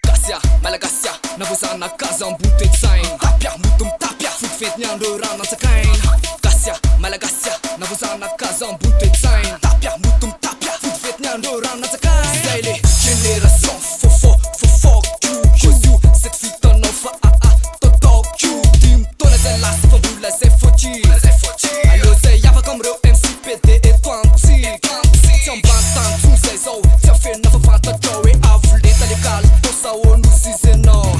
Gasia, Malagasia, navozana kaza ambony toe-tsainy. Tapia, moto mitapia, fotifety andro rano antsakainy. Gasia, Malagasia, navozana kaza ambony toe-tsainy. Tapia, moto mitapia, fotifety andro rano antsakainy. Zay le génération fofok io. Cause io cette fitanao fa totok io. Dimy taona zay lasa fa mbola zay fôtry. Allô zay afaka amreo MCPD eto-antsika. Tsy ambany tany tsony zay zao, tsy afenina fa fantatrao hoe avo leta legaly tosa ôno sizenao.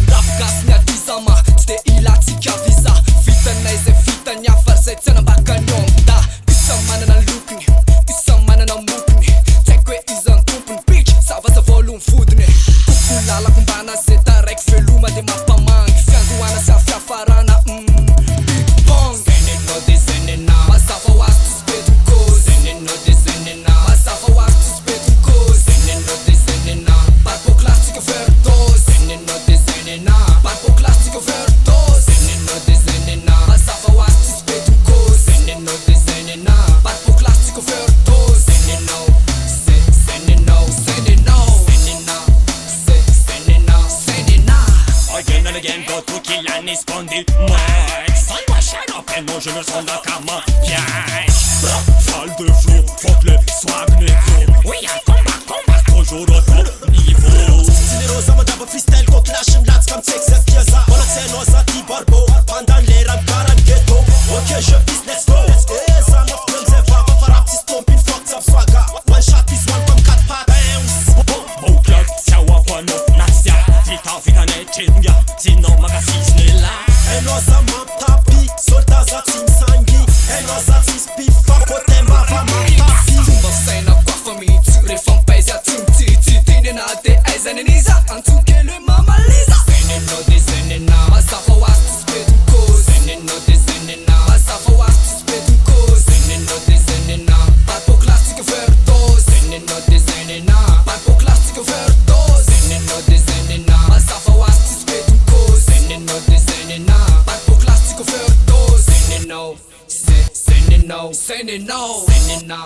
Ndafy gasy miadizama, tsy de ilatsika visa. Vitanay zay vitany afary zay tsy anambakany da isa manana lokony, isa manana mokony. Tsy haiko hoe iza ny tompony bitch, zava-za voalohany vodiny. Toko lalako mbana zay taraiky veloma de mampamangy. Fiandohana sy afiafarana Big Bang. Zenenao de zenena, mazava ho azy tsy betiny cause. Zenenao de zenena, mazava ho azy tsy betiny cause. Zenenao de zenena, parpoclastica overdose. Zenenao de zenena, parpoclastica overdose. Zenenao de zenena, mazava ho azy tsy betiny cause. Zenenao de zenena, parpoclastica overdose. Zenenao, zenenao, zenena. Again and again, go to kill and esconder Mike. Sans moi, shut up, et non, je me sens d'un comme un piège. Salle de flow, fuck le swag négro. Oui, un combat, toujours au top niveau. Cinerosa mandava freestyle ko clash milatsaka mitsaiky zay fiaza. Mbola tsy hainao za ty barbo, pandany lerany karany ghetto. Ok, je vise, let's go. Za mafy amizay vava fa rap tsisy tompiny fuck tsy swaga. One shot is one comme 4 pattes. Boklad, siała pano, nacja. Vitanay chetnga, sinon magasisne la. Hainao za mampitapy, soldat za tsy misangy. Hainao za tsisy pifa, côté mava mampitapy. Fomba fisaina koafa mihitsy, rehefa mipaizy aty mitsitsy. Tendena de aizany aniza, antsokely mamaliza. Zenenao de zenena, mazava ho azy tsy betiny cause. Zenenao de zenena, mazava ho azy tsy betiny cause. Zenenao de zenena, parpoclastica overdose. Zenenao de zenena, parpoclastica overdose. Zenenao de zenena, mazava ho azy tsy betiny cause. Zenenao de zenena, parpoclastica overdose. Zenenao, zenenao, zenenao, zenena.